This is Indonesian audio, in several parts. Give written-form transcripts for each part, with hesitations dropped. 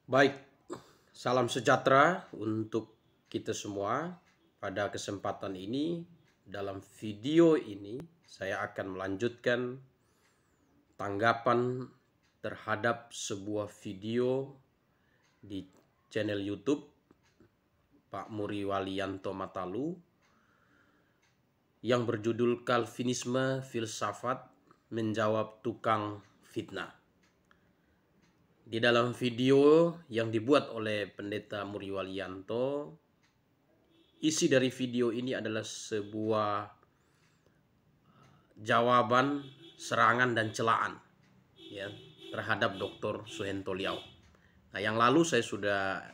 Baik, salam sejahtera untuk kita semua. Pada kesempatan ini, dalam video ini, saya akan melanjutkan tanggapan terhadap sebuah video di channel YouTube Pak Muri Walianto Matalu yang berjudul Calvinisme Filsafat Menjawab Tukang Fitnah. Di dalam video yang dibuat oleh Pendeta Muri Walianto, isi dari video ini adalah sebuah jawaban, serangan dan celaan ya terhadap Dr. Suhento Liau. Nah, yang lalu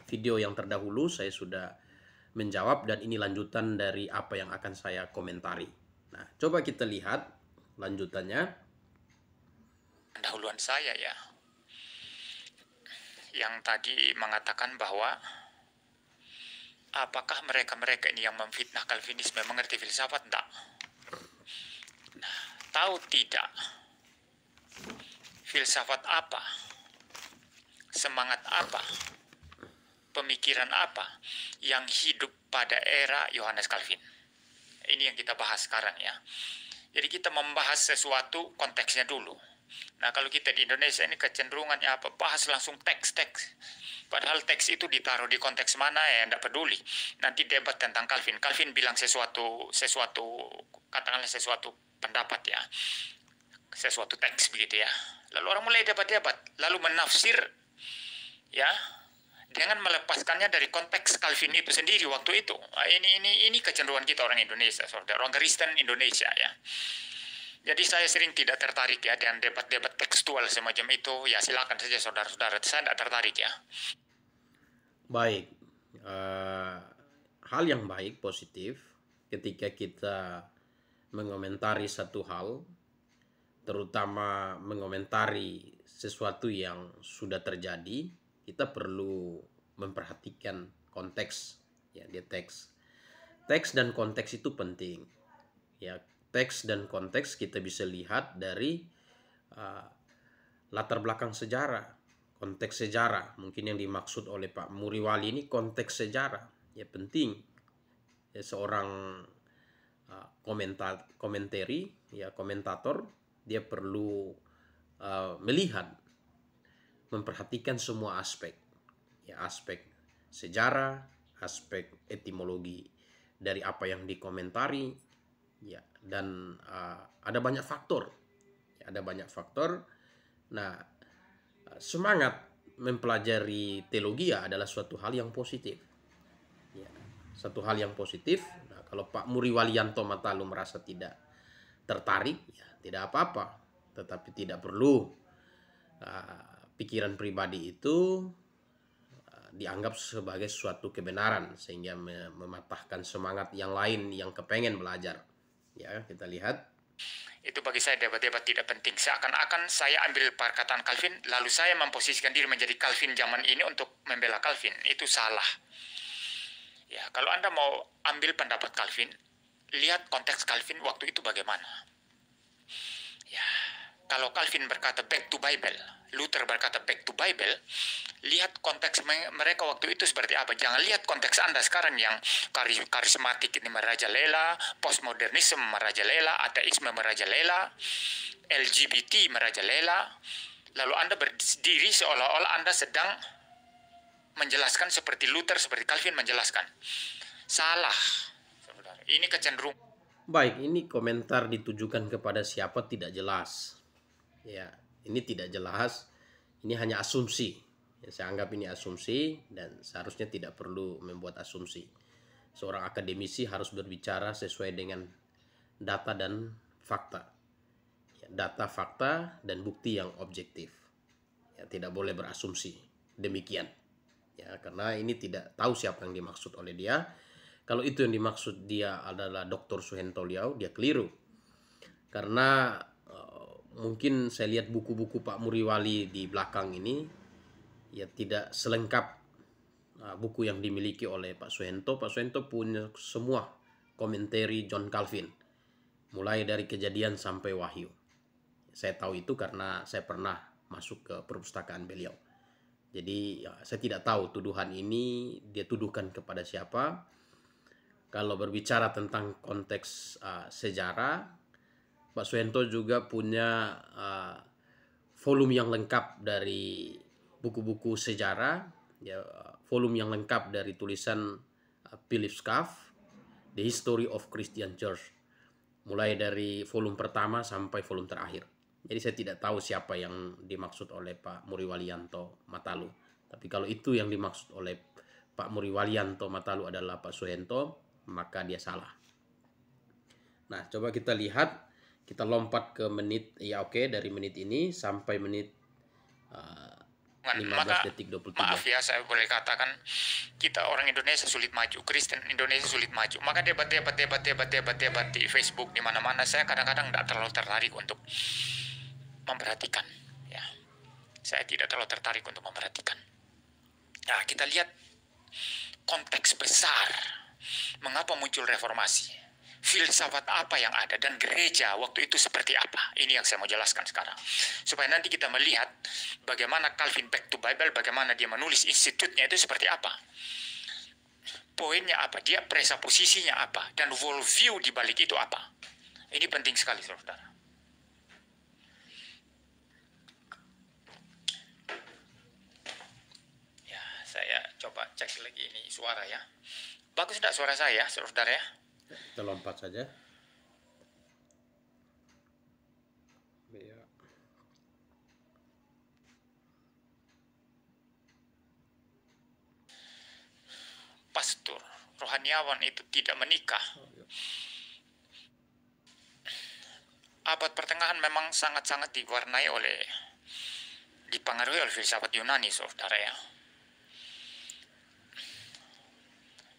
video yang terdahulu saya sudah menjawab dan ini lanjutan dari apa yang akan saya komentari. Nah, coba kita lihat lanjutannya. Pendahuluan saya ya, yang tadi mengatakan bahwa apakah mereka-mereka ini yang memfitnah Calvinisme mengerti filsafat? Enggak. Nah, tahu tidak filsafat apa, semangat apa, pemikiran apa yang hidup pada era Yohanes Calvin? Ini yang kita bahas sekarang ya. Jadi kita membahas sesuatu konteksnya dulu. Nah, kalau kita di Indonesia ini kecenderungannya apa? Bahas langsung teks-teks. Padahal teks itu ditaruh di konteks mana ya, tidak peduli. Nanti debat tentang Calvin. Calvin bilang sesuatu katakanlah sesuatu pendapat ya. Sesuatu teks begitu ya. Lalu orang mulai debat-debat, lalu menafsir ya, dengan melepaskannya dari konteks Calvin itu sendiri waktu itu. Nah, ini kecenderungan kita orang Indonesia, saudara, orang Kristen Indonesia ya. Jadi saya sering tidak tertarik ya dengan debat-debat tekstual semacam itu. Ya silakan saja saudara-saudara, saya tidak tertarik ya. Baik, hal yang baik, positif ketika kita mengomentari satu hal, terutama mengomentari sesuatu yang sudah terjadi, kita perlu memperhatikan konteks ya, di teks. Teks dan konteks itu penting. Ya, teks dan konteks kita bisa lihat dari latar belakang sejarah, konteks sejarah. Mungkin yang dimaksud oleh Pak Muri Wali ini konteks sejarah. Ya penting. Ya, seorang komentator, dia perlu melihat, memperhatikan semua aspek. Ya, aspek sejarah, aspek etimologi dari apa yang dikomentari, ya, dan ada banyak faktor. Ya, ada banyak faktor. Nah, semangat mempelajari teologi adalah suatu hal yang positif. Ya, satu hal yang positif. Nah, kalau Pak Muri Walianto Matalu merasa tidak tertarik, ya tidak apa-apa. Tetapi tidak perlu pikiran pribadi itu dianggap sebagai suatu kebenaran sehingga mematahkan semangat yang lain yang kepengen belajar. Ya, kita lihat. Itu bagi saya debat-debat tidak penting. Seakan-akan saya ambil perkataan Calvin, lalu saya memposisikan diri menjadi Calvin zaman ini untuk membela Calvin. Itu salah. Ya, kalau Anda mau ambil pendapat Calvin, lihat konteks Calvin waktu itu bagaimana. Ya, kalau Calvin berkata back to Bible, Luther berkata back to Bible, lihat konteks mereka waktu itu seperti apa. Jangan lihat konteks Anda sekarang yang karismatik ini merajalela, postmodernisme merajalela, ateisme merajalela, LGBT merajalela. Lalu Anda berdiri seolah-olah Anda sedang menjelaskan seperti Luther, seperti Calvin menjelaskan. Salah, saudara. Ini kecenderungan. Baik, ini komentar ditujukan kepada siapa tidak jelas. Ya, ini tidak jelas. Ini hanya asumsi. Ya, saya anggap ini asumsi dan seharusnya tidak perlu membuat asumsi. Seorang akademisi harus berbicara sesuai dengan data dan fakta. Ya, data, fakta, dan bukti yang objektif. Ya, tidak boleh berasumsi. Demikian. Ya, karena ini tidak tahu siapa yang dimaksud oleh dia. Kalau itu yang dimaksud dia adalah Dr. Suhento Liau, dia keliru. Karena mungkin saya lihat buku-buku Pak Muri Wali di belakang ini, ya tidak selengkap buku yang dimiliki oleh Pak Suhento. Pak Suhento punya semua komentari John Calvin, mulai dari Kejadian sampai Wahyu. Saya tahu itu karena saya pernah masuk ke perpustakaan beliau. Jadi ya, saya tidak tahu tuduhan ini dia tuduhkan kepada siapa. Kalau berbicara tentang konteks sejarah, Pak Suhento juga punya volume yang lengkap dari buku-buku sejarah, ya, volume yang lengkap dari tulisan Philip Scaff, The History of Christian Church, mulai dari volume pertama sampai volume terakhir. Jadi saya tidak tahu siapa yang dimaksud oleh Pak Muri Walianto Matalu. Tapi kalau itu yang dimaksud oleh Pak Muri Walianto Matalu adalah Pak Suhento, maka dia salah. Nah, coba kita lihat, kita lompat ke menit, ya oke, dari menit ini sampai menit 15 detik 23. Maaf ya, saya boleh katakan kita orang Indonesia sulit maju, Kristen Indonesia sulit maju. Maka debat di Facebook di mana-mana, saya kadang-kadang tidak terlalu tertarik untuk memperhatikan. Ya, saya tidak terlalu tertarik untuk memperhatikan. Nah, kita lihat konteks besar. Mengapa muncul reformasi? Filsafat apa yang ada dan gereja waktu itu seperti apa? Ini yang saya mau jelaskan sekarang. Supaya nanti kita melihat bagaimana Calvin back to Bible, bagaimana dia menulis institutnya itu seperti apa. Poinnya apa, dia presupposisinya apa, dan worldview di balik itu apa. Ini penting sekali, saudara. Ya, saya coba cek lagi ini suara ya. Bagus tidak suara saya, saudara ya? Kita lompat saja. Ya. Pastor, rohaniawan itu tidak menikah. Abad pertengahan memang sangat-sangat diwarnai oleh, dipengaruhi oleh filsafat Yunani, saudara ya.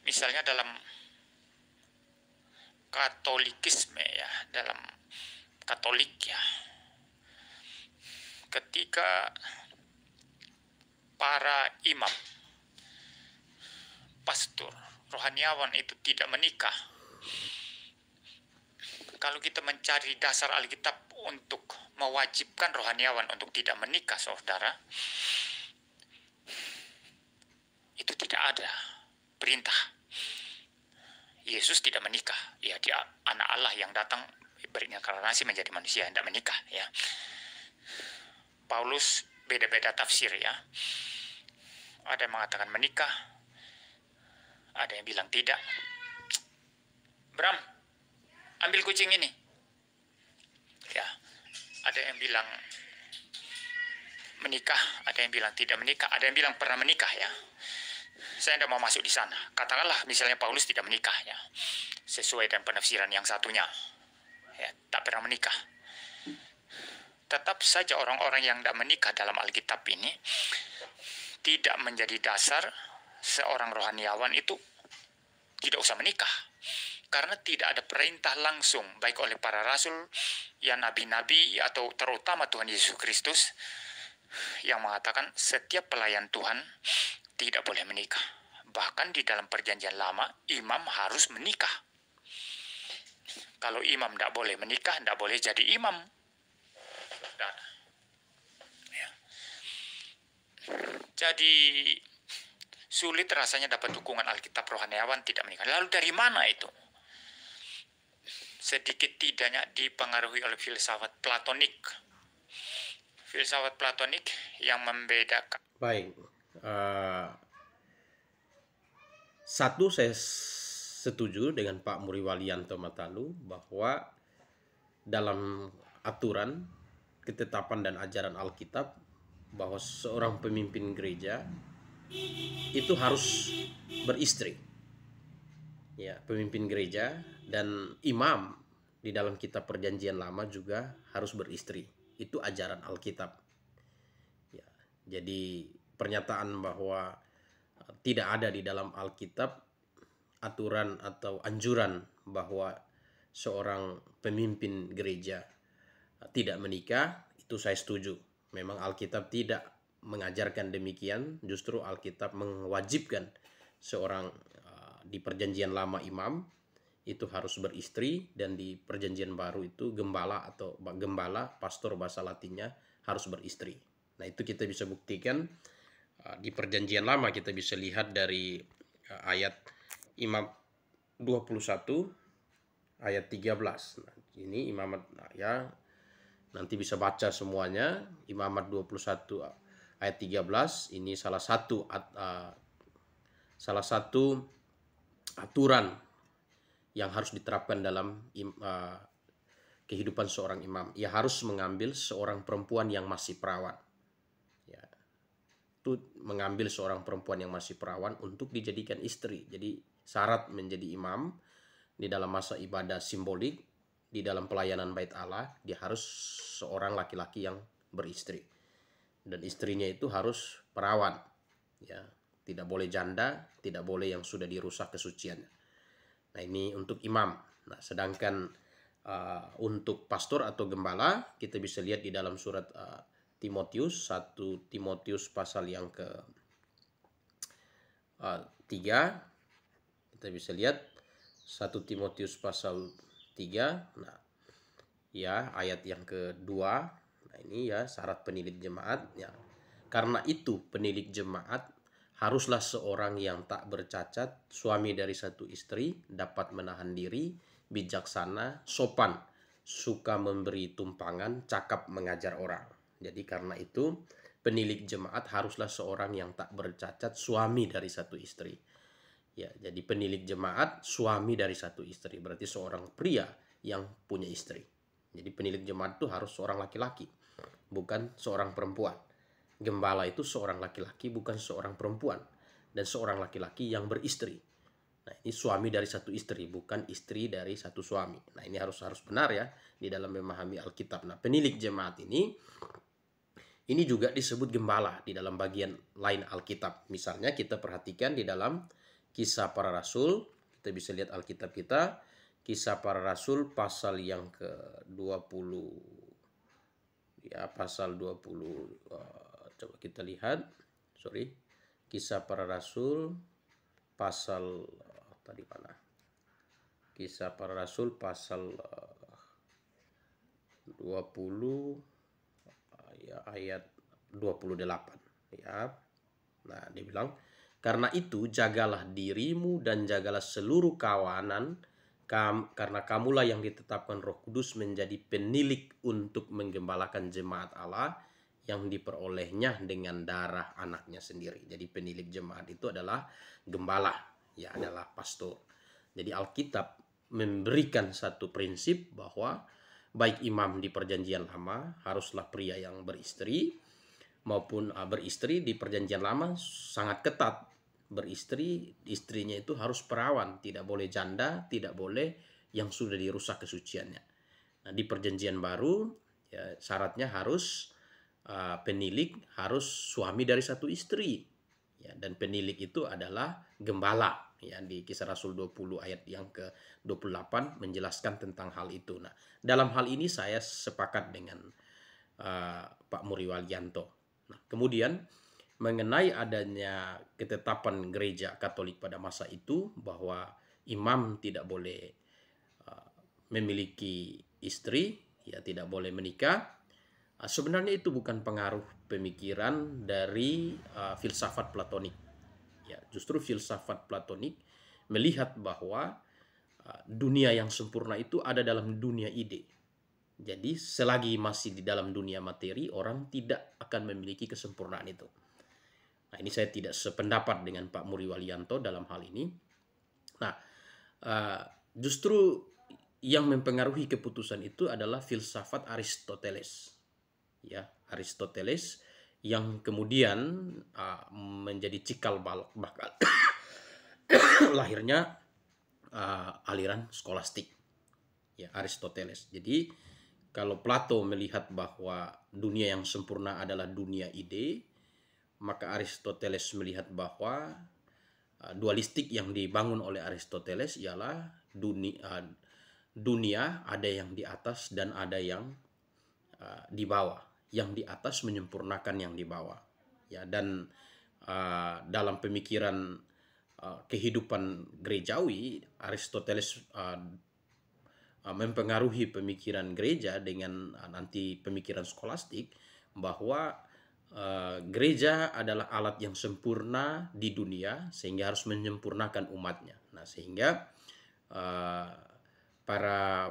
Misalnya dalam Katolikisme ya, dalam Katolik ya, ketika para imam, pastor, rohaniawan itu tidak menikah, kalau kita mencari dasar Alkitab untuk mewajibkan rohaniawan untuk tidak menikah, saudara, itu tidak ada perintah. Yesus tidak menikah, ya dia anak Allah yang datang berinkarnasi menjadi manusia, tidak menikah ya. Paulus beda-beda tafsir ya. Ada yang mengatakan menikah, ada yang bilang tidak. Bram, ambil kucing ini. Ya, ada yang bilang menikah, ada yang bilang tidak menikah, ada yang bilang pernah menikah ya. Saya tidak mau masuk di sana. Katakanlah misalnya Paulus tidak menikah ya, sesuai dengan penafsiran yang satunya, ya, tak pernah menikah. Tetap saja orang-orang yang tidak menikah dalam Alkitab ini tidak menjadi dasar seorang rohaniawan itu tidak usah menikah. Karena tidak ada perintah langsung baik oleh para rasul, ya nabi-nabi atau terutama Tuhan Yesus Kristus yang mengatakan setiap pelayan Tuhan tidak boleh menikah. Bahkan di dalam perjanjian lama, imam harus menikah. Kalau imam tidak boleh menikah, tidak boleh jadi imam. Ya. Jadi, sulit rasanya dapat dukungan Alkitab rohaniawan tidak menikah. Lalu dari mana itu? Sedikit tidaknya dipengaruhi oleh filsafat Platonik. Filsafat Platonik yang membedakan. Baik. Satu, saya setuju dengan Pak Muri Walianto Matalu bahwa dalam aturan, ketetapan dan ajaran Alkitab bahwa seorang pemimpin gereja itu harus beristri. Ya, pemimpin gereja dan imam di dalam kitab Perjanjian Lama juga harus beristri. Itu ajaran Alkitab. Ya, jadi pernyataan bahwa tidak ada di dalam Alkitab aturan atau anjuran bahwa seorang pemimpin gereja tidak menikah, itu saya setuju. Memang Alkitab tidak mengajarkan demikian, justru Alkitab mewajibkan seorang di Perjanjian Lama imam itu harus beristri, dan di Perjanjian Baru itu gembala atau gembala, pastor bahasa Latinnya, harus beristri. Nah, itu kita bisa buktikan di Perjanjian Lama kita bisa lihat dari ayat Imamat 21 ayat 13. Nah, ini Imamat ya nanti bisa baca semuanya. Imamat 21 ayat 13 ini salah satu aturan yang harus diterapkan dalam kehidupan seorang imam. Ia harus mengambil seorang perempuan yang masih perawan. Ya, itu mengambil seorang perempuan yang masih perawan untuk dijadikan istri. Jadi syarat menjadi imam di dalam masa ibadah simbolik, di dalam pelayanan bait Allah, dia harus seorang laki-laki yang beristri. Dan istrinya itu harus perawan. Ya, tidak boleh janda, tidak boleh yang sudah dirusak kesuciannya. Nah, ini untuk imam. Nah, sedangkan untuk pastor atau gembala kita bisa lihat di dalam surat Timotius, 1 Timotius pasal yang ke 3, kita bisa lihat 1 Timotius pasal 3. Nah, ya ayat yang kedua. Nah, ini ya syarat penilik jemaat ya. Karena itu penilik jemaat haruslah seorang yang tak bercacat, suami dari satu istri, dapat menahan diri, bijaksana, sopan, suka memberi tumpangan, cakap mengajar orang. Jadi karena itu penilik jemaat haruslah seorang yang tak bercacat, suami dari satu istri. Ya, jadi penilik jemaat suami dari satu istri, berarti seorang pria yang punya istri. Jadi penilik jemaat itu harus seorang laki-laki, bukan seorang perempuan. Gembala itu seorang laki-laki, bukan seorang perempuan, dan seorang laki-laki yang beristri. Nah, ini suami dari satu istri, bukan istri dari satu suami. Nah, ini harus benar ya di dalam memahami Alkitab. Nah, penilik jemaat ini juga disebut gembala di dalam bagian lain Alkitab. Misalnya kita perhatikan di dalam Kisah Para Rasul, kita bisa lihat Alkitab kita, Kisah Para Rasul pasal yang ke-20, ya pasal 20, coba kita lihat, Kisah Para Rasul pasal tadi mana? Kisah Para Rasul pasal 20 ya ayat 28 ya. Nah, dia bilang, karena itu jagalah dirimu dan jagalah seluruh kawanan, karena kamulah yang ditetapkan Roh Kudus menjadi penilik untuk menggembalakan jemaat Allah yang diperolehnya dengan darah anaknya sendiri. Jadi penilik jemaat itu adalah gembala, ya adalah pastor. Jadi Alkitab memberikan satu prinsip bahwa baik imam di Perjanjian Lama haruslah pria yang beristri, maupun beristri di Perjanjian Lama sangat ketat. Beristri, istrinya itu harus perawan, tidak boleh janda, tidak boleh yang sudah dirusak kesuciannya. Nah, di Perjanjian Baru ya, syaratnya harus penilik harus suami dari satu istri. Ya, dan penilik itu adalah gembala. Ya, di Kisah Rasul 20 ayat yang ke-28 menjelaskan tentang hal itu. Nah, dalam hal ini saya sepakat dengan Pak Muri Walyanto. Nah, kemudian mengenai adanya ketetapan gereja Katolik pada masa itu bahwa imam tidak boleh memiliki istri, ya tidak boleh menikah. Sebenarnya itu bukan pengaruh pemikiran dari filsafat Platonik. Ya, justru filsafat Platonik melihat bahwa dunia yang sempurna itu ada dalam dunia ide. Jadi selagi masih di dalam dunia materi, orang tidak akan memiliki kesempurnaan itu. Nah, ini saya tidak sependapat dengan Pak Muri Walyanto dalam hal ini. Nah, justru yang mempengaruhi keputusan itu adalah filsafat Aristoteles. Ya, Aristoteles yang kemudian menjadi cikal bakal lahirnya aliran skolastik, ya Aristoteles. Jadi kalau Plato melihat bahwa dunia yang sempurna adalah dunia ide, maka Aristoteles melihat bahwa dualistik yang dibangun oleh Aristoteles ialah dunia ada yang di atas dan ada yang di bawah. Yang di atas menyempurnakan yang di bawah. Ya, dan dalam pemikiran kehidupan gerejawi, Aristoteles mempengaruhi pemikiran gereja dengan nanti pemikiran skolastik bahwa gereja adalah alat yang sempurna di dunia sehingga harus menyempurnakan umatnya. Nah, sehingga para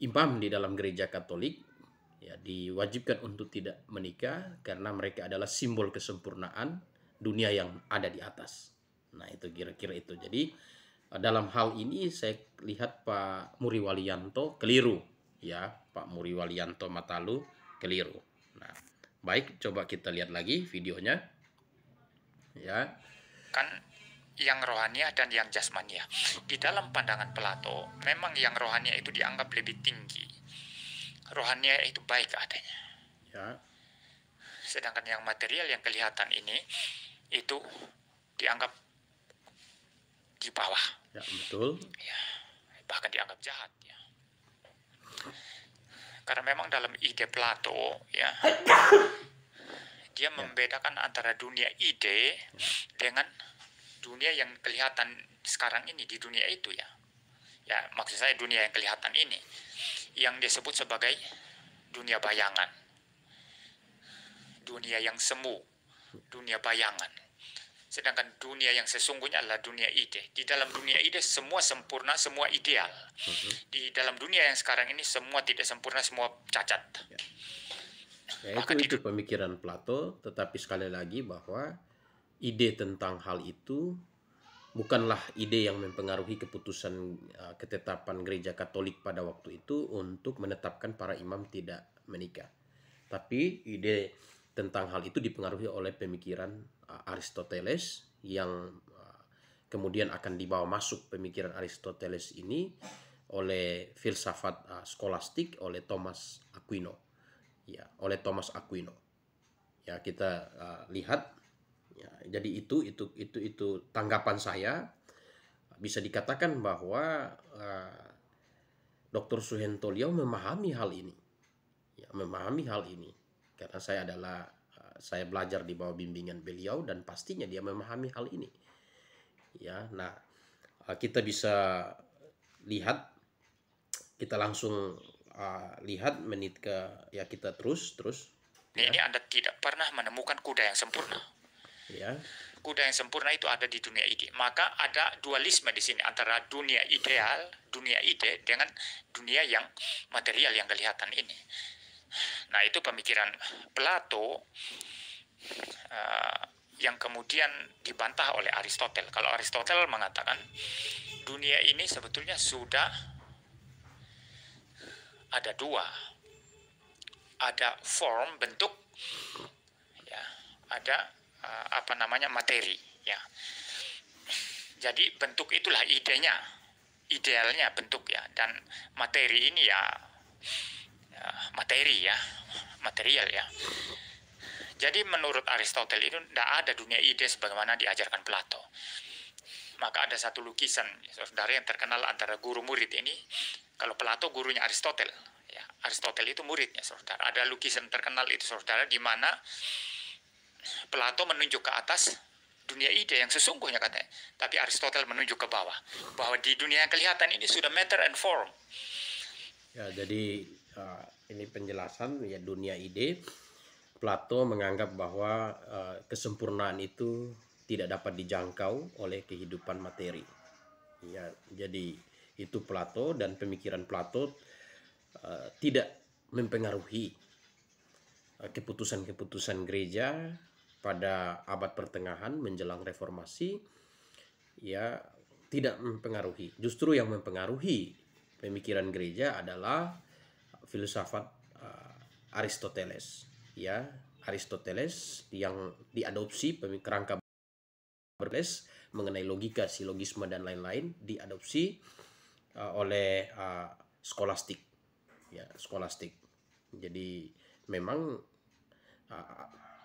imam di dalam gereja Katolik ya diwajibkan untuk tidak menikah karena mereka adalah simbol kesempurnaan dunia yang ada di atas. Nah, itu kira-kira itu. Jadi dalam hal ini saya lihat Pak Muri Walianto keliru ya, Pak Muri Walianto Matalu keliru. Nah, baik, coba kita lihat lagi videonya. Ya. Kan yang rohania dan yang jasmania. Di dalam pandangan Plato, memang yang rohania itu dianggap lebih tinggi. Rohania itu baik adanya. Ya. Sedangkan yang material yang kelihatan ini itu dianggap di bawah. Ya, betul. Ya, bahkan dianggap jahat ya. Karena memang dalam ide Plato ya, dia membedakan antara dunia ide dengan dunia yang kelihatan sekarang ini di dunia itu ya. Ya, maksud saya dunia yang kelihatan ini yang disebut sebagai dunia bayangan. Dunia yang semu, dunia bayangan. Sedangkan dunia yang sesungguhnya adalah dunia ide. Di dalam dunia ide semua sempurna, semua ideal. Di dalam dunia yang sekarang ini semua tidak sempurna, semua cacat. Ya, itu pemikiran Plato, tetapi sekali lagi bahwa ide tentang hal itu bukanlah ide yang mempengaruhi keputusan ketetapan gereja Katolik pada waktu itu untuk menetapkan para imam tidak menikah. Tapi ide tentang hal itu dipengaruhi oleh pemikiran Aristoteles yang kemudian akan dibawa masuk pemikiran Aristoteles ini oleh filsafat skolastik oleh Thomas Aquino. Ya, oleh Thomas Aquino. Ya, kita lihat. Ya, jadi itu tanggapan saya. Bisa dikatakan bahwa Dr. Suhentolio memahami hal ini. Ya, memahami hal ini. Karena saya belajar di bawah bimbingan beliau dan pastinya dia memahami hal ini. Ya, nah kita bisa lihat, kita langsung lihat menit ke ya, kita terus. Ini Anda tidak pernah menemukan kuda yang sempurna. Ya. Kuda yang sempurna itu ada di dunia ide. Maka ada dualisme di sini antara dunia ideal, dunia ide dengan dunia yang material yang kelihatan ini. Nah, itu pemikiran Plato yang kemudian dibantah oleh Aristoteles. Kalau Aristoteles mengatakan dunia ini sebetulnya sudah ada dua. Ada form, bentuk, ya, ada materi, ya. Jadi bentuk itulah idenya, idealnya bentuk ya, dan materi ini ya materi ya, material ya. Jadi menurut Aristoteles itu tidak ada dunia ide sebagaimana diajarkan Plato. Maka ada satu lukisan, saudara, yang terkenal antara guru murid ini. Kalau Plato gurunya Aristoteles, ya, Aristoteles itu muridnya, saudara. Ada lukisan terkenal itu, saudara, di mana Plato menunjuk ke atas dunia ide yang sesungguhnya katanya, tapi Aristoteles menunjuk ke bawah, bahwa di dunia yang kelihatan ini sudah matter and form. Ya, jadi ini penjelasan ya dunia ide. Plato menganggap bahwa kesempurnaan itu tidak dapat dijangkau oleh kehidupan materi. Ya, jadi itu Plato, dan pemikiran Plato tidak mempengaruhi keputusan-keputusan gereja pada abad pertengahan menjelang reformasi. Ya, tidak mempengaruhi. Justru yang mempengaruhi pemikiran gereja adalah filsafat Aristoteles. Ya, Aristoteles yang diadopsi kerangka Aristoteles mengenai logika, silogisme dan lain-lain diadopsi oleh skolastik. Ya, skolastik. Jadi memang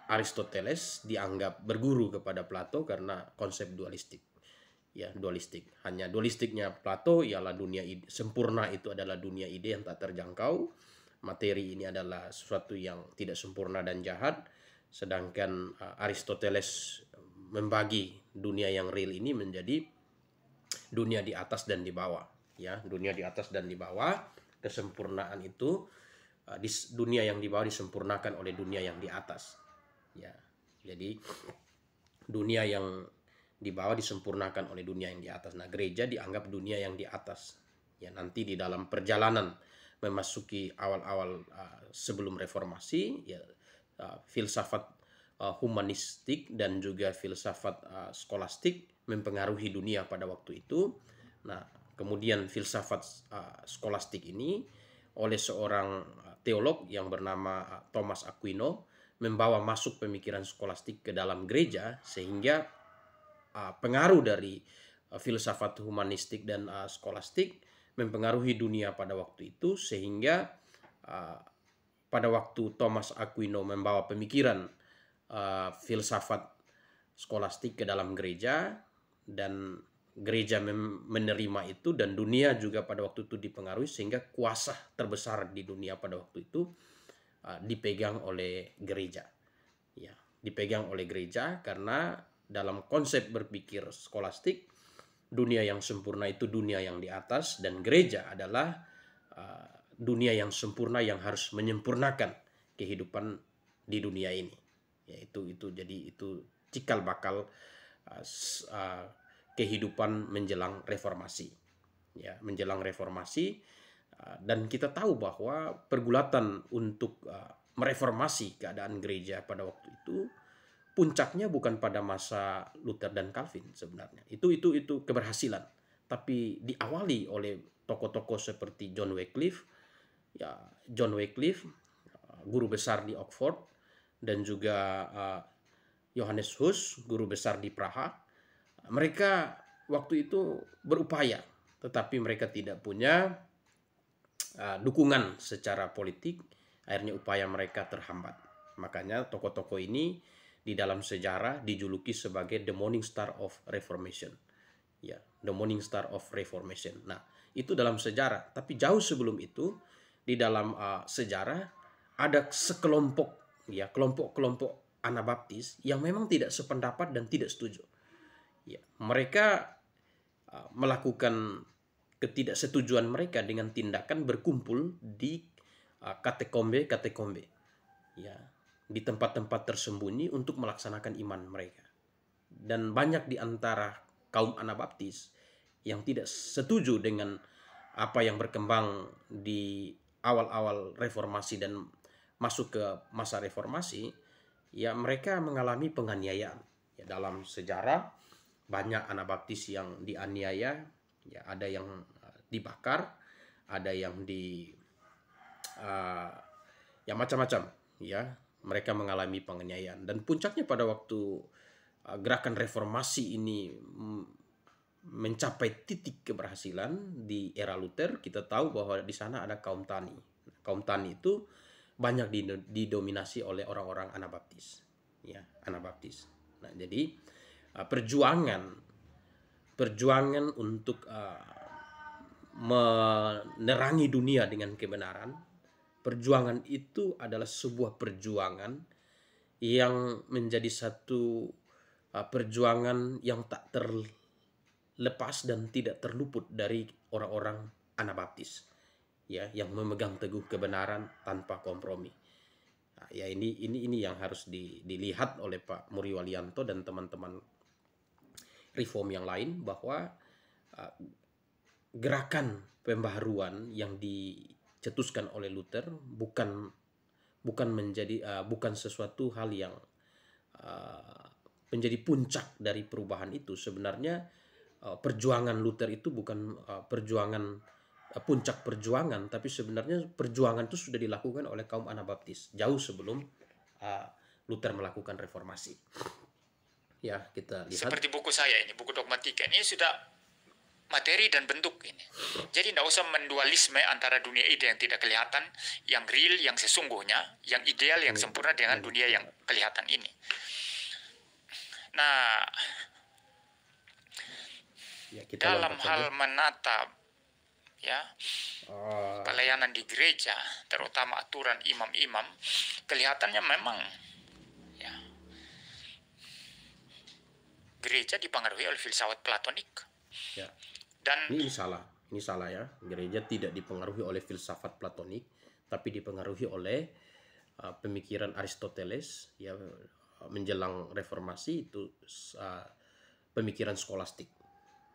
Aristoteles dianggap berguru kepada Plato karena konsep dualistik. Ya, dualistik. Hanya dualistiknya Plato ialah dunia ide, sempurna itu adalah dunia ide yang tak terjangkau. Materi ini adalah sesuatu yang tidak sempurna dan jahat. Sedangkan Aristoteles membagi dunia yang real ini menjadi dunia di atas dan di bawah. Ya, dunia di atas dan di bawah. Kesempurnaan itu dunia yang di bawah disempurnakan oleh dunia yang di atas. Ya, jadi dunia yang di bawah disempurnakan oleh dunia yang di atas. Nah, gereja dianggap dunia yang di atas. Ya, nanti di dalam perjalanan memasuki awal-awal sebelum reformasi, ya filsafat humanistik dan juga filsafat skolastik mempengaruhi dunia pada waktu itu. Nah, kemudian filsafat skolastik ini oleh seorang teolog yang bernama Thomas Aquino membawa masuk pemikiran skolastik ke dalam gereja, sehingga pengaruh dari filsafat humanistik dan skolastik mempengaruhi dunia pada waktu itu, sehingga pada waktu Thomas Aquino membawa pemikiran filsafat skolastik ke dalam gereja dan gereja menerima itu, dan dunia juga pada waktu itu dipengaruhi, sehingga kuasa terbesar di dunia pada waktu itu dipegang oleh gereja. Ya, dipegang oleh gereja karena dalam konsep berpikir skolastik, dunia yang sempurna itu dunia yang di atas, dan gereja adalah dunia yang sempurna yang harus menyempurnakan kehidupan di dunia ini. Yaitu jadi itu cikal bakal kehidupan menjelang reformasi. Ya, menjelang reformasi, dan kita tahu bahwa pergulatan untuk mereformasi keadaan gereja pada waktu itu puncaknya bukan pada masa Luther dan Calvin sebenarnya. Itu keberhasilan. Tapi diawali oleh tokoh-tokoh seperti John Wycliffe, ya John Wycliffe, guru besar di Oxford, dan juga Johannes Hus, guru besar di Praha. Mereka waktu itu berupaya, tetapi mereka tidak punya dukungan secara politik. Akhirnya upaya mereka terhambat. Makanya tokoh-tokoh ini di dalam sejarah dijuluki sebagai the Morning Star of Reformation. Ya, the Morning Star of Reformation. Nah, itu dalam sejarah. Tapi jauh sebelum itu, di dalam sejarah ada sekelompok, ya, kelompok-kelompok Anabaptis yang memang tidak sependapat dan tidak setuju. Ya, mereka melakukan ketidaksetujuan mereka dengan tindakan berkumpul di katakombe, ya, di tempat-tempat tersembunyi untuk melaksanakan iman mereka. Dan banyak di antara kaum Anabaptis yang tidak setuju dengan apa yang berkembang di awal-awal reformasi dan masuk ke masa reformasi, ya mereka mengalami penganiayaan. Ya, dalam sejarah banyak Anabaptis yang dianiaya, ya ada yang dibakar, ada yang ya macam-macam, ya mereka mengalami penganiayaan. Dan puncaknya pada waktu gerakan reformasi ini mencapai titik keberhasilan di era Luther, kita tahu bahwa di sana ada kaum tani. Kaum tani itu banyak didominasi oleh orang-orang Anabaptis, ya Anabaptis. Nah, jadi perjuangan untuk menerangi dunia dengan kebenaran, perjuangan itu adalah sebuah perjuangan yang menjadi satu perjuangan yang tak terlepas dan tidak terluput dari orang-orang Anabaptis, ya, yang memegang teguh kebenaran tanpa kompromi. Nah, ya ini yang harus dilihat oleh Pak Muri Walianto dan teman-teman reform yang lain, bahwa gerakan pembaharuan yang dicetuskan oleh Luther bukan sesuatu hal yang menjadi puncak dari perubahan itu. Sebenarnya perjuangan Luther itu bukan puncak perjuangan, tapi sebenarnya perjuangan itu sudah dilakukan oleh kaum Anabaptis jauh sebelum Luther melakukan reformasi. Ya, kita lihat. Seperti buku saya ini, buku dogmatika ini sudah materi dan bentuk ini. Jadi tidak usah mendualisme antara dunia ide yang tidak kelihatan, yang real, yang sesungguhnya, yang ideal, yang sempurna dengan dunia yang kelihatan ini. Nah, ya, dalam hal menata, ya, pelayanan di gereja, terutama aturan imam-imam, kelihatannya memang, ya, gereja dipengaruhi oleh filsafat Platonik. Ya. Dan ini salah ya. Gereja tidak dipengaruhi oleh filsafat Platonik, tapi dipengaruhi oleh pemikiran Aristoteles, ya, menjelang reformasi itu pemikiran skolastik.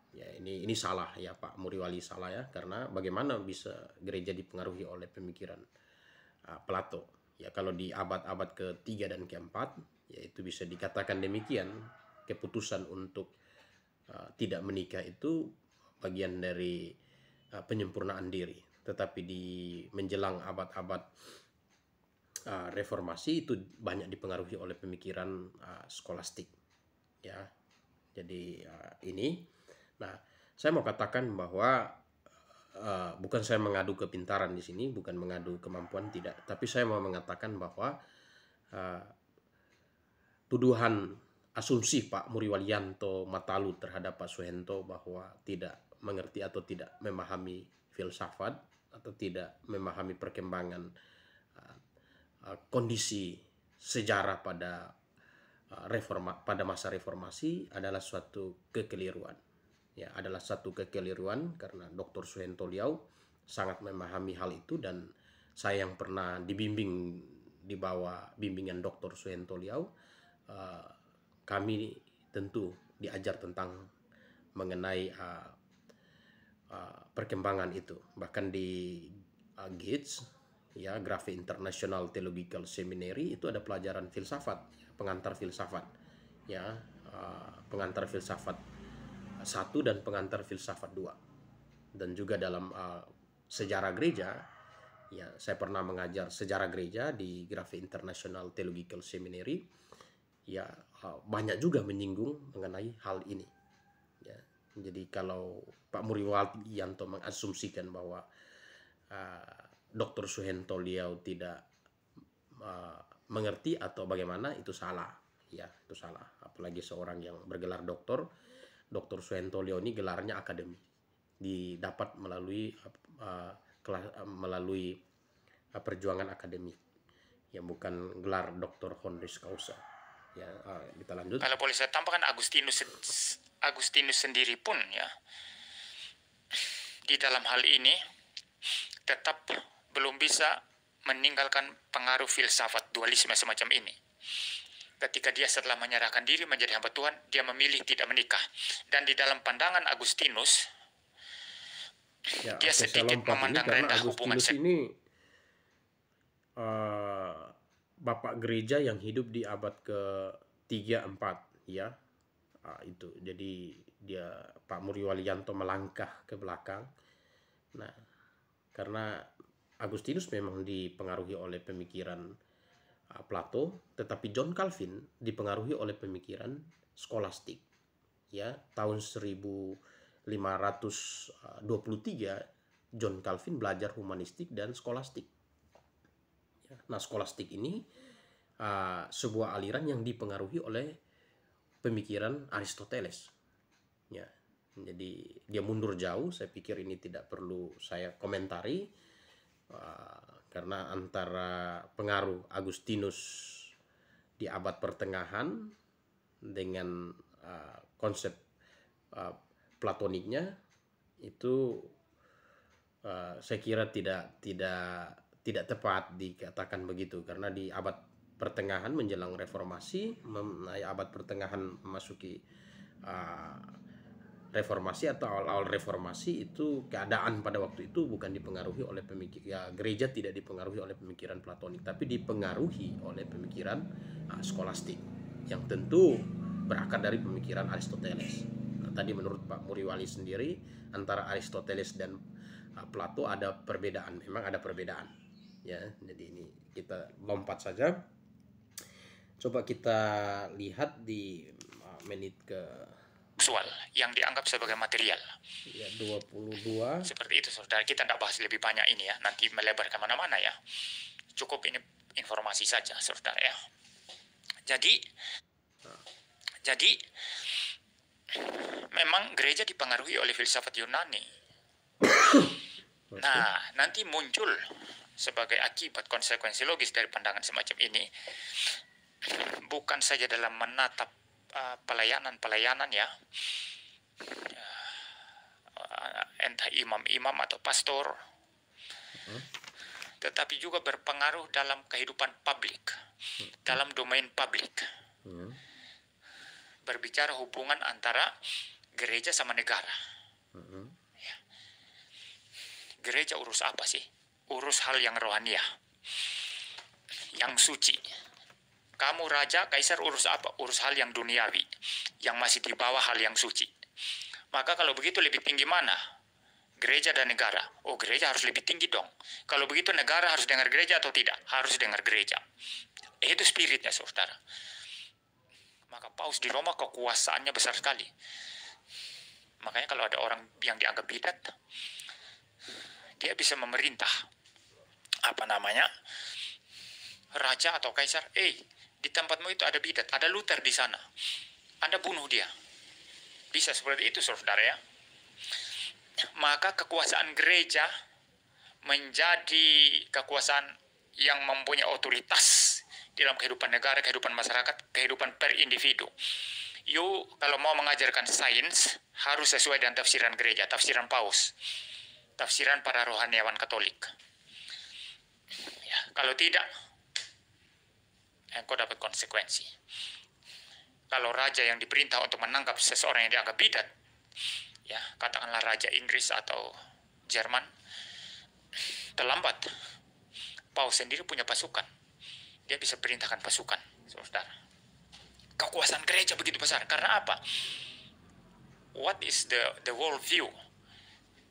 Ya, ini salah ya, Pak Muriwali, salah ya, karena bagaimana bisa gereja dipengaruhi oleh pemikiran Plato? Ya, kalau di abad-abad ke-3 dan ke-4 ya itu bisa dikatakan demikian. Keputusan untuk tidak menikah itu bagian dari penyempurnaan diri. Tetapi di menjelang abad-abad reformasi itu banyak dipengaruhi oleh pemikiran skolastik ya. Jadi ini, nah saya mau katakan bahwa bukan saya mengadu kepintaran di sini, bukan mengadu kemampuan, tidak, tapi saya mau mengatakan bahwa tuduhan asumsi Pak Muriwalianto Matalu terhadap Pak Suhento bahwa tidak mengerti atau tidak memahami filsafat atau tidak memahami perkembangan kondisi sejarah pada pada masa reformasi adalah suatu kekeliruan. Ya, adalah satu kekeliruan karena Dr. Suhento Liau sangat memahami hal itu, dan saya yang pernah dibimbing di bawah bimbingan Dr. Suhento Liau, kami tentu diajar tentang mengenai perkembangan itu. Bahkan di GITS ya, Graphic International Theological Seminary, itu ada pelajaran filsafat, pengantar filsafat ya, pengantar filsafat 1 dan pengantar filsafat 2. Dan juga dalam sejarah gereja ya, saya pernah mengajar sejarah gereja di Graphic International Theological Seminary ya, banyak juga menyinggung mengenai hal ini ya. Jadi kalau Pak Muriwalianto mengasumsikan bahwa Dr. Suhento Liau tidak mengerti atau bagaimana, itu salah ya, itu salah. Apalagi seorang yang bergelar doktor. Dr. Suhento Liau ini gelarnya akademi, didapat melalui perjuangan akademik ya, bukan gelar doktor honoris causa ya. Kita lanjut. Kalau boleh saya tambahkan, Agustinus sendiri pun ya, di dalam hal ini tetap belum bisa meninggalkan pengaruh filsafat dualisme semacam ini. Ketika dia setelah menyerahkan diri menjadi hamba Tuhan, dia memilih tidak menikah. Dan di dalam pandangan Agustinus, ya, dia sedikit memandang rendah hubungan seks. Ini bapak gereja yang hidup di abad ke-3-4 ya. Itu jadi dia, Pak Muriwalianto, melangkah ke belakang. Nah, karena Agustinus memang dipengaruhi oleh pemikiran Plato, tetapi John Calvin dipengaruhi oleh pemikiran skolastik ya. Tahun 1523 John Calvin belajar humanistik dan skolastik ya. Nah, skolastik ini sebuah aliran yang dipengaruhi oleh pemikiran Aristoteles ya. Jadi dia mundur jauh, saya pikir ini tidak perlu saya komentari, karena antara pengaruh Agustinus di abad pertengahan dengan konsep platoniknya itu saya kira tidak tepat dikatakan begitu, karena di abad pertengahan menjelang reformasi, abad pertengahan memasuki reformasi atau awal-awal reformasi, itu keadaan pada waktu itu bukan dipengaruhi oleh gereja tidak dipengaruhi oleh pemikiran platonik, tapi dipengaruhi oleh pemikiran skolastik yang tentu berakar dari pemikiran Aristoteles. Nah, tadi menurut Pak Muriwali sendiri antara Aristoteles dan Plato ada perbedaan, memang ada perbedaan ya. Jadi ini kita lompat saja, coba kita lihat di menit ke seksual yang dianggap sebagai material. Ya, 22. Seperti itu, saudara. Kita tidak bahas lebih banyak ini ya, nanti melebar kemana-mana ya. Cukup ini informasi saja, saudara ya. Jadi memang gereja dipengaruhi oleh filsafat Yunani. Nah, nanti muncul sebagai akibat konsekuensi logis dari pandangan semacam ini, bukan saja dalam menatap pelayanan ya, entah imam-imam atau pastor, tetapi juga berpengaruh dalam kehidupan publik, dalam domain publik. berbicara hubungan antara gereja sama negara. Ya. Gereja urus apa sih? Urus hal yang rohaniah, yang suci. Kamu raja, kaisar urus apa? Urus hal yang duniawi, yang masih di bawah hal yang suci. Maka kalau begitu lebih tinggi mana? Gereja dan negara. Oh, gereja harus lebih tinggi dong. Kalau begitu negara harus dengar gereja atau tidak? Harus dengar gereja. Itu spiritnya, saudara. Maka paus di Roma kekuasaannya besar sekali. Makanya kalau ada orang yang dianggap bidat, dia bisa memerintah. Raja atau kaisar, di tempatmu itu ada bidat, ada Luther di sana. Anda bunuh dia. Bisa seperti itu, saudara ya. Maka kekuasaan gereja menjadi kekuasaan yang mempunyai otoritas dalam kehidupan negara, kehidupan masyarakat, kehidupan per individu. Kalau mau mengajarkan sains, harus sesuai dengan tafsiran gereja, tafsiran paus, tafsiran para rohaniawan Katolik. Ya, kalau tidak, engkau dapat konsekuensi. Kalau raja yang diperintah untuk menangkap seseorang yang dianggap bidat, ya katakanlah raja Inggris atau Jerman, terlambat. Paus sendiri punya pasukan, dia bisa perintahkan pasukan, saudara. Kekuasaan gereja begitu besar. Karena apa? What is the world view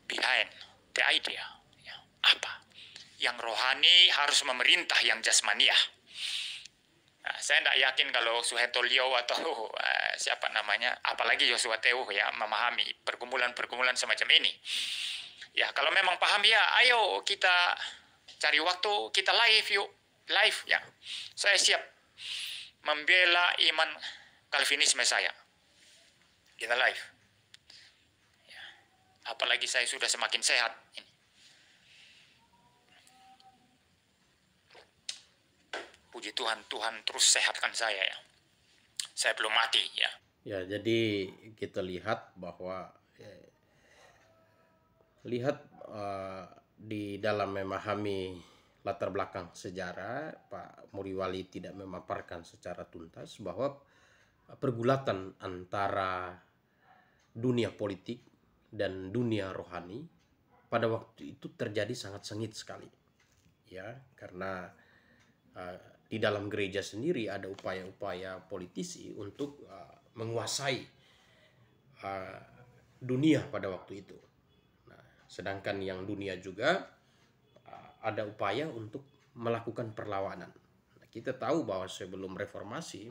behind the idea? Ya, apa? Yang rohani harus memerintah yang jasmaniah. Nah, saya tidak yakin kalau Suharto Lyo atau siapa namanya, apalagi Joshua Teuw ya, memahami pergumulan-pergumulan semacam ini. Ya, kalau memang paham ya, ayo kita cari waktu, kita live yuk. Live ya. Saya siap membela iman Calvinisme saya. Kita live. Ya. Apalagi saya sudah semakin sehat. Puji Tuhan, Tuhan terus sehatkan saya ya. Saya belum mati ya. Ya, jadi kita lihat bahwa di dalam memahami latar belakang sejarah, Pak Muriwali tidak memaparkan secara tuntas bahwa pergulatan antara dunia politik dan dunia rohani pada waktu itu terjadi sangat sengit sekali. Ya, karena di dalam gereja sendiri ada upaya-upaya politisi untuk menguasai dunia pada waktu itu. Nah, sedangkan yang dunia juga ada upaya untuk melakukan perlawanan. Nah, kita tahu bahwa sebelum reformasi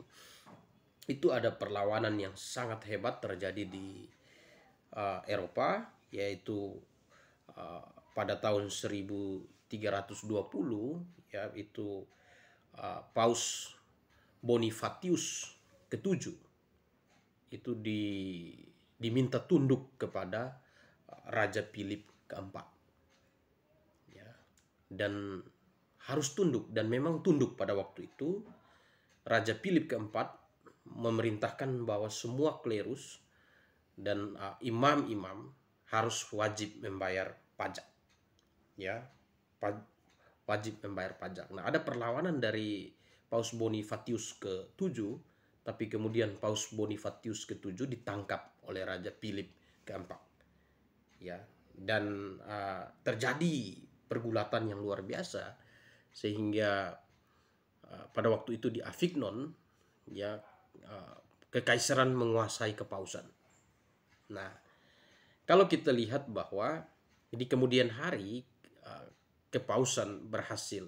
itu ada perlawanan yang sangat hebat terjadi di Eropa, yaitu pada tahun 1320 ya, itu Paus Bonifatius ke-7 itu diminta tunduk kepada Raja Philip keempat, ya, dan harus tunduk, dan memang tunduk pada waktu itu. Raja Philip keempat memerintahkan bahwa semua klerus dan imam-imam harus wajib membayar pajak, ya, wajib membayar pajak. Nah, ada perlawanan dari Paus Bonifatius ke-7, tapi kemudian Paus Bonifatius ke-7 ditangkap oleh Raja Philip keempat, ya, dan terjadi pergulatan yang luar biasa sehingga pada waktu itu di Avignon, ya, kekaisaran menguasai kepausan. Nah, kalau kita lihat bahwa di kemudian hari kepausan berhasil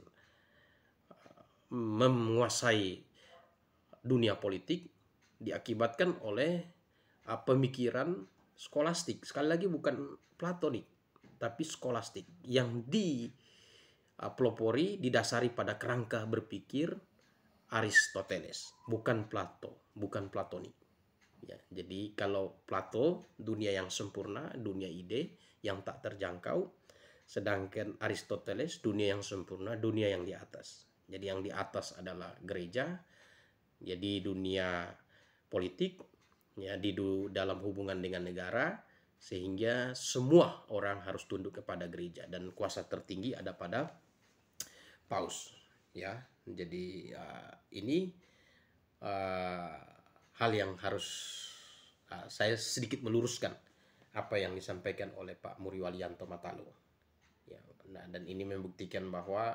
menguasai dunia politik diakibatkan oleh pemikiran skolastik. Sekali lagi bukan platonik, tapi skolastik yang dipelopori, didasari pada kerangka berpikir Aristoteles, bukan Plato, bukan platonik. Ya, jadi kalau Plato dunia yang sempurna, dunia ide yang tak terjangkau, sedangkan Aristoteles dunia yang sempurna, dunia yang di atas. Jadi yang di atas adalah gereja, jadi dunia politik, ya, dalam hubungan dengan negara, sehingga semua orang harus tunduk kepada gereja dan kuasa tertinggi ada pada paus, ya. Jadi ini hal yang harus saya sedikit meluruskan apa yang disampaikan oleh Pak Muriwalianto Matalu. Ya, nah, dan ini membuktikan bahwa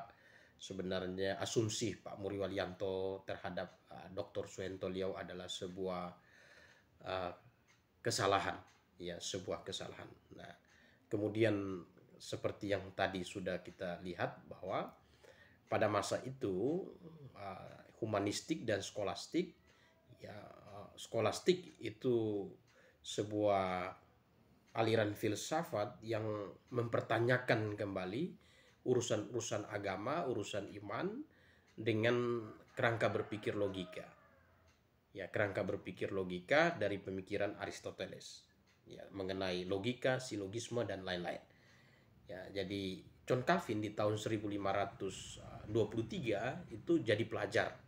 sebenarnya asumsi Pak Muriwalianto terhadap Dr. Suhento Liau adalah sebuah kesalahan, ya, sebuah kesalahan. Nah, kemudian seperti yang tadi sudah kita lihat bahwa pada masa itu humanistik dan skolastik, ya, skolastik itu sebuah aliran filsafat yang mempertanyakan kembali urusan-urusan agama, urusan iman dengan kerangka berpikir logika. Ya, kerangka berpikir logika dari pemikiran Aristoteles. Ya, mengenai logika, silogisme dan lain-lain. Ya, jadi John Calvin di tahun 1523 itu jadi pelajar.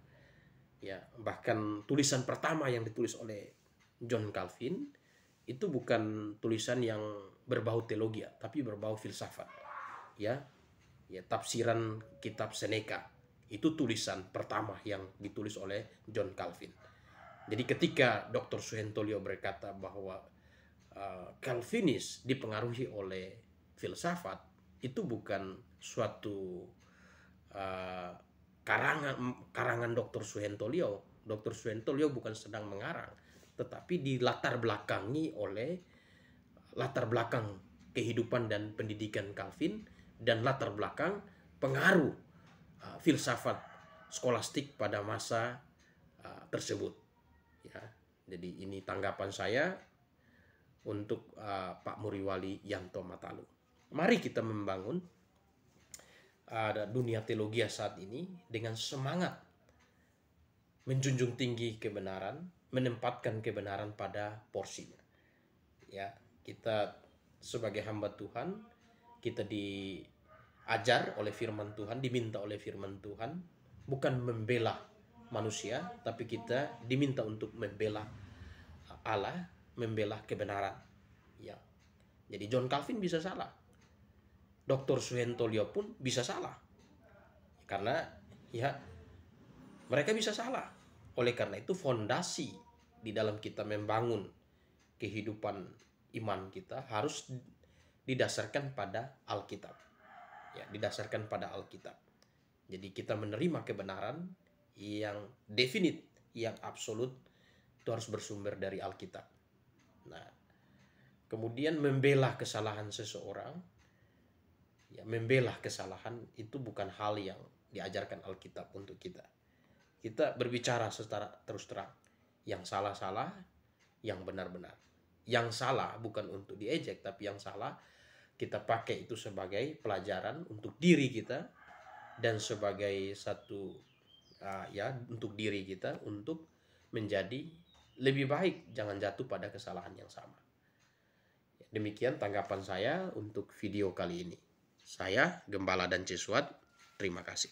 Ya, bahkan tulisan pertama yang ditulis oleh John Calvin itu bukan tulisan yang berbau teologi, tapi berbau filsafat. Ya, tafsiran kitab Seneca itu tulisan pertama yang ditulis oleh John Calvin. Jadi ketika Dr. Suhento Liau berkata bahwa Calvinis dipengaruhi oleh filsafat, itu bukan suatu karangan Dr. Suhento Liau. Dr. Suhento Liau bukan sedang mengarang, tetapi dilatar belakangi oleh latar belakang kehidupan dan pendidikan Calvin dan latar belakang pengaruh filsafat skolastik pada masa tersebut. Ya, jadi ini tanggapan saya untuk Pak Muriwalianto Matalu. Mari kita membangun dunia teologi saat ini dengan semangat menjunjung tinggi kebenaran, menempatkan kebenaran pada porsinya. Ya, kita sebagai hamba Tuhan, kita diajar oleh firman Tuhan, diminta oleh firman Tuhan bukan membela manusia, tapi kita diminta untuk membela Allah, membela kebenaran. Ya. Jadi John Calvin bisa salah. Dr. Suhento Liau pun bisa salah. Karena ya mereka bisa salah. Oleh karena itu fondasi di dalam kita membangun kehidupan iman kita harus didasarkan pada Alkitab. Ya, didasarkan pada Alkitab. Jadi kita menerima kebenaran yang definit, yang absolut, itu harus bersumber dari Alkitab. Nah, kemudian membela kesalahan seseorang, ya, membela kesalahan itu bukan hal yang diajarkan Alkitab untuk kita. Kita berbicara secara terus terang, yang salah-salah, yang benar-benar. Yang salah bukan untuk diejek, tapi yang salah kita pakai itu sebagai pelajaran untuk diri kita dan sebagai satu untuk diri kita untuk menjadi lebih baik, jangan jatuh pada kesalahan yang sama. Demikian tanggapan saya untuk video kali ini. Saya Gembala Dan Ciswat, terima kasih.